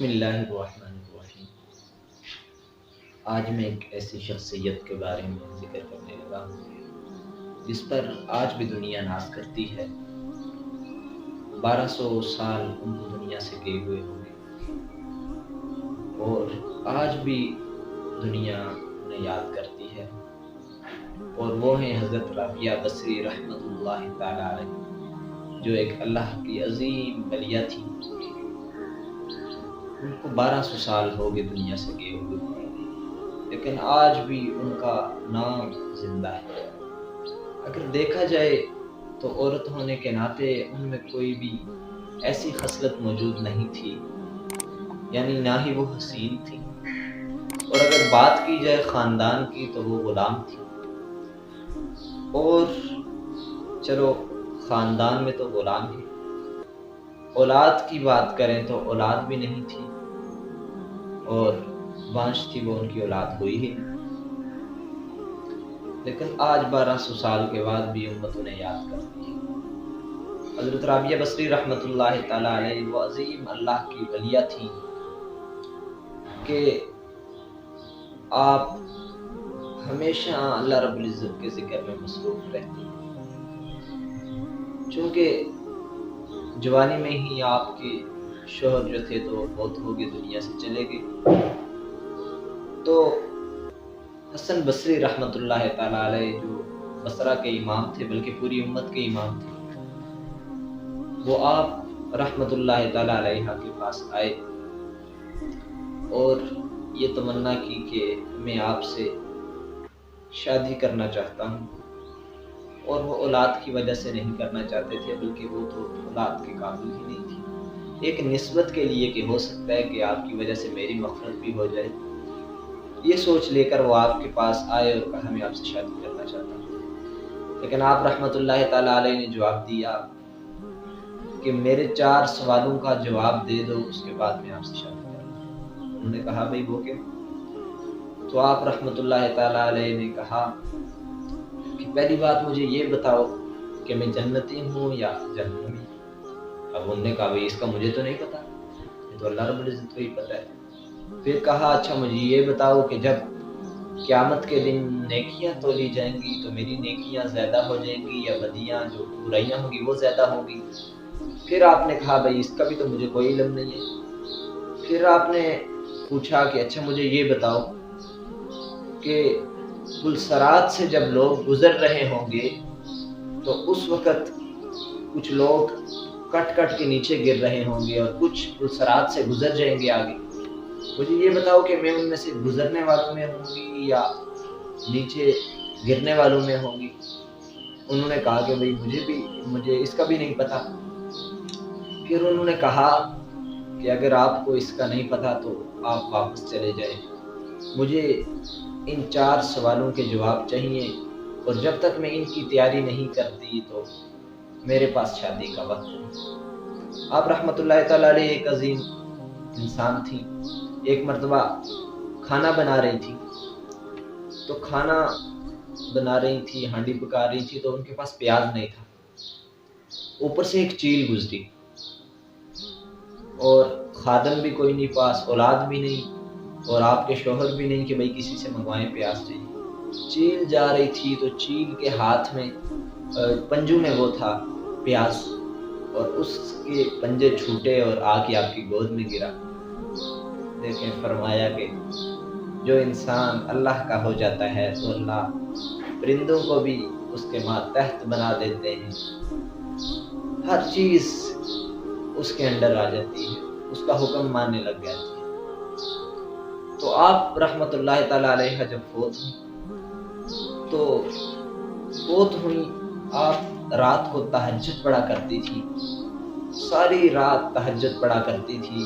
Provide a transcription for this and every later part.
بسم اللہ الرحمن الرحیم۔ آج میں ایک ایسی شخصیت کے بارے میں ذکر کرنے لگا ہوں جس پر آج بھی دنیا ناز کرتی ہے۔ 1200 سال ان کو دنیا سے گئے ہوئے ہوں گے اور آج بھی دنیا انہیں یاد کرتی ہے، اور وہ ہیں حضرت رابعہ بصری رحمۃ اللہ تعالی علیہ، جو ایک اللہ کی عظیم ولیہ تھی۔ ان کو 1200 سال ہو گئے دنیا سے گئے ہوئے، لیکن آج بھی ان کا نام زندہ ہے۔ اگر دیکھا جائے تو عورت ہونے کے ناطے ان میں کوئی بھی ایسی خصلت موجود نہیں تھی، یعنی نہ ہی وہ حسین تھی، اور اگر بات کی جائے خاندان کی تو وہ غلام تھی۔ اور چلو خاندان میں تو غلام ہی، اولاد کی بات کریں تو اولاد بھی نہیں تھی، اور بانش تھی وہ ان کی اولاد ہوئی ہی نہیں۔ لیکن آج 1200 سال کے بعد بھی امت انہیں یاد کرتی ہے۔ حضرت رابعہ بصری رحمۃ اللہ تعالی علیہ وہ عظیم اللہ کی ولیہ تھی کہ آپ ہمیشہ اللہ رب العزت کے ذکر میں مصروف رہتی ہیں۔ چونکہ جوانی میں ہی آپ کے شوہر جو تھے تو بہت ہو گئے، دنیا سے چلے گئے، تو حسن بصری رحمۃ اللہ تعالی علیہ جو بصرہ کے امام تھے، بلکہ پوری امت کے امام تھے، وہ آپ رحمۃ اللہ تعالی علیہ کے پاس آئے اور یہ تمنا کی کہ میں آپ سے شادی کرنا چاہتا ہوں۔ اور وہ اولاد کی وجہ سے نہیں کرنا چاہتے تھے، بلکہ وہ تو اولاد کے قابل ہی نہیں تھی، ایک نسبت کے لیے کہ ہو سکتا ہے کہ آپ کی وجہ سے میری مغفرت بھی ہو جائے، یہ سوچ لے کر وہ آپ کے پاس آئے اور کہا میں آپ سے شادی کرنا چاہتا ہوں۔ لیکن آپ رحمۃ اللہ تعالی علیہ نے جواب دیا کہ میرے 4 سوالوں کا جواب دے دو، اس کے بعد میں آپ سے شادی کروں گا۔ انہوں نے کہا بھئی وہ کیا؟ تو آپ رحمۃ اللہ تعالی علیہ نے کہا کہ پہلی بات مجھے یہ بتاؤ کہ میں جنتی ہوں یا جہنمی۔ اب انہوں نے کہا بھئی اس کا مجھے تو نہیں پتا، یہ تو اللہ رب العزت کو ہی پتا ہے۔ پھر کہا اچھا مجھے یہ بتاؤ کہ جب قیامت کے دن نیکیاں تولی جائیں گی تو میری نیکیاں زیادہ ہو جائیں گی یا بدیاں جو برائیاں ہوں گی وہ زیادہ ہوں گی؟ پھر آپ نے کہا بھئی اس کا بھی تو مجھے کوئی علم نہیں ہے۔ پھر آپ نے پوچھا کہ اچھا مجھے یہ بتاؤ کہ پلسرات سے جب لوگ گزر رہے ہوں گے تو اس وقت کچھ لوگ کٹ کٹ کے نیچے گر رہے ہوں گے اور کچھ پلسرات سے گزر جائیں گے آگے، مجھے یہ بتاؤ کہ میں ان میں سے گزرنے والوں میں ہوں گی یا نیچے گرنے والوں میں ہوں گی؟ انہوں نے کہا کہ بھئی مجھے اس کا بھی نہیں پتا۔ پھر انہوں نے کہا کہ اگر آپ کو اس کا نہیں پتا تو آپ واپس چلے جائیں، مجھے ان 4 سوالوں کے جواب چاہیے، اور جب تک میں ان کی تیاری نہیں کرتی تو میرے پاس شادی کا وقت نہیں۔ آپ رحمۃ اللہ تعالی علیہ ایک عظیم انسان تھی۔ ایک مرتبہ کھانا بنا رہی تھی، تو کھانا بنا رہی تھی، ہانڈی پکا رہی تھی، تو ان کے پاس پیاز نہیں تھا، اوپر سے ایک چیل گزری، اور خادم بھی کوئی نہیں پاس، اولاد بھی نہیں، اور آپ کے شوہر بھی نہیں کہ بھئی کسی سے منگوائیں پیاز چاہیے۔ چیل جا رہی تھی تو چیل کے ہاتھ میں پنجوں میں وہ تھا پیاز، اور اس کے پنجے چھوٹے اور آ کے آپ کی گود میں گرا۔ دیکھیں فرمایا کہ جو انسان اللہ کا ہو جاتا ہے تو اللہ پرندوں کو بھی اس کے ماتحت بنا دیتے ہیں، ہر چیز اس کے انڈر آ جاتی ہے، اس کا حکم ماننے لگ جاتی ہے۔ تو آپ رحمۃ اللہ تعالی علیہ جب فوت ہوئی، آپ رات کو تہجد پڑھا کرتی تھی، ساری رات تہجد پڑھا کرتی تھی۔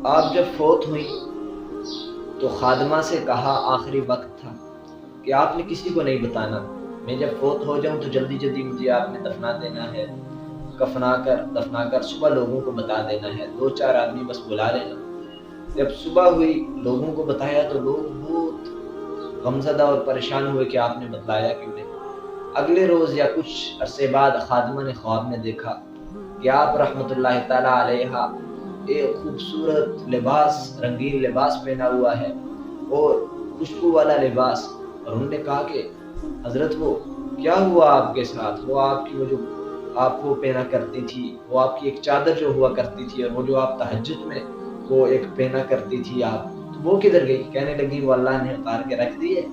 آپ جب فوت ہوئی تو خادمہ سے کہا، آخری وقت تھا کہ آپ نے کسی کو نہیں بتانا، میں جب فوت ہو جاؤں تو جلدی جلدی مجھے آپ نے دفنا دینا ہے، دفنا کر صبح لوگوں کو بتا دینا ہے، 2-4 آدمی بس بلا لینا۔ جب صبح ہوئی لوگوں کو بتایا تو لوگ بہت غمزدہ اور پریشان ہوئے کہ آپ نے بتلایا کیوں نہیں۔ اگلے روز یا کچھ عرصے بعد خادمہ نے خواب میں دیکھا کہ آپ رحمۃ اللہ تعالی علیہ ایک خوبصورت لباس، رنگین لباس پہنا ہوا ہے اور خوشبو والا لباس. اور انہوں نے کہا کہ حضرت وہ کیا ہوا آپ کے ساتھ؟ وہ آپ کی وہ جو آپ وہ پہنا کرتی تھی، وہ آپ کی ایک چادر جو ہوا کرتی تھی، اور وہ جو آپ تہجد میں وہ ایک پہنا کرتی تھی آپ، تو وہ کدھر گئی؟ کہنے لگی وہ اللہ نے اتار کے رکھ دی ہے.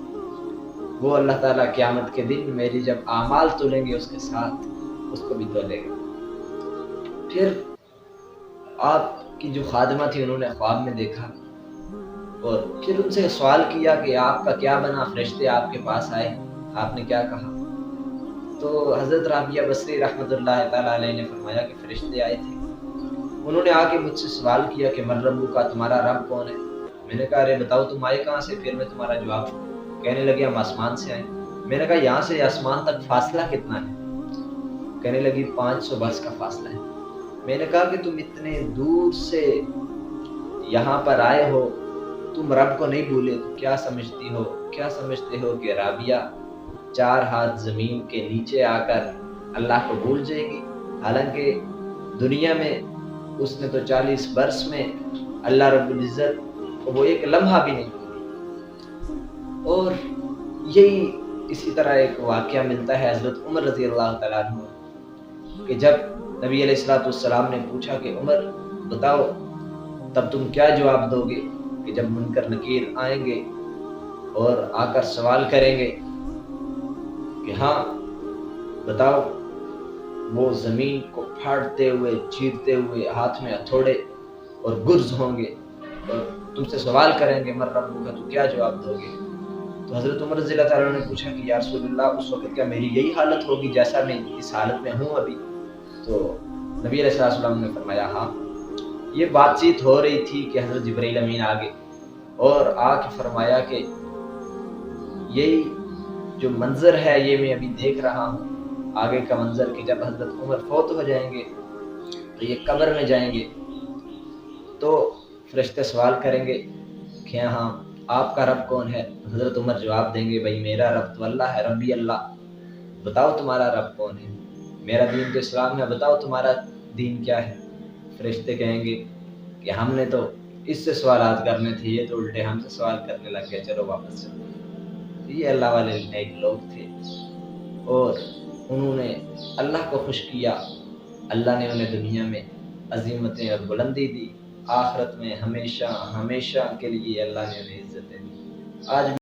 وہ اللہ تعالیٰ قیامت کے دن میری جب اعمال تولیں گے اس کے ساتھ اس کو بھی تولے گا. پھر آپ کی جو خادمہ تھی انہوں نے خواب میں دیکھا اور پھر ان سے سوال کیا کہ آپ کا کیا بنا؟ فرشتے آپ کے پاس آئے، آپ نے کیا کہا؟ تو حضرت رابعہ بصری رحمۃ اللہ تعالیٰ علیہ نے فرمایا کہ فرشتے آئے تھے، انہوں نے آ کے مجھ سے سوال کیا کہ من ربو کا، تمہارا رب کون ہے؟ میں نے کہا ارے بتاؤ تم آئے کہاں سے، پھر میں تمہارا جواب دوں. کہنے لگے ہم آسمان سے آئے. میں نے کہا یہاں سے آسمان تک فاصلہ کتنا ہے؟ کہنے لگی 500 برس کا فاصلہ ہے. میں نے کہا کہ تم اتنے دور سے یہاں پر آئے ہو، تم رب کو نہیں بھولے تو کیا سمجھتے ہو کہ رابعہ 4 ہاتھ زمین کے نیچے آ کر اللہ کو بھول جائے گی؟ حالانکہ دنیا میں اس نے تو 40 برس میں اللہ رب العزت کو وہ ایک لمحہ بھی نہیں بھولی. اور یہی اسی طرح ایک واقعہ ملتا ہے حضرت عمر رضی اللہ تعالیٰ عنہ کہ جب نبی علیہ الصلوۃ والسلام نے پوچھا کہ عمر بتاؤ تب تم کیا جواب دو گے کہ جب منکر نکیر آئیں گے اور آ کر سوال کریں گے کہ ہاں بتاؤ، وہ زمین کو پھاڑتے ہوئے چیرتے ہوئے ہاتھ میں ہتھوڑے اور گرز ہوں گے اور تم سے سوال کریں گے من ربک کا، تو کیا جواب دو گے؟ تو حضرت عمر رضی اللہ تعالیٰ نے پوچھا کہ یا رسول اللہ اس وقت کیا میری یہی حالت ہوگی جیسا میں اس حالت میں ہوں ابھی؟ تو نبی علیہ السلام نے فرمایا ہاں. یہ بات چیت ہو رہی تھی کہ حضرت جبرائیل امین آگے اور آ کے فرمایا کہ یہی جو منظر ہے یہ میں ابھی دیکھ رہا ہوں آگے کا منظر کہ جب حضرت عمر فوت ہو جائیں گے تو یہ قبر میں جائیں گے تو فرشتے سوال کریں گے کہ ہاں آپ کا رب کون ہے؟ حضرت عمر جواب دیں گے بھائی میرا رب تو اللہ ہے، ربی اللہ. بتاؤ تمہارا رب کون ہے؟ میرا دین تو اسلام ہے، بتاؤ تمہارا دین کیا ہے؟ فرشتے کہیں گے کہ ہم نے تو اس سے سوالات کرنے تھے، یہ تو الٹے ہم سے سوال کرنے لگ گئے، چلو واپس چلو. یہ اللہ والے نیک لوگ تھے اور انہوں نے اللہ کو خوش کیا. اللہ نے انہیں دنیا میں عظیمتیں اور بلندی دی، آخرت میں ہمیشہ ہمیشہ کے لیے اللہ نے انہیں عزتیں دی. آج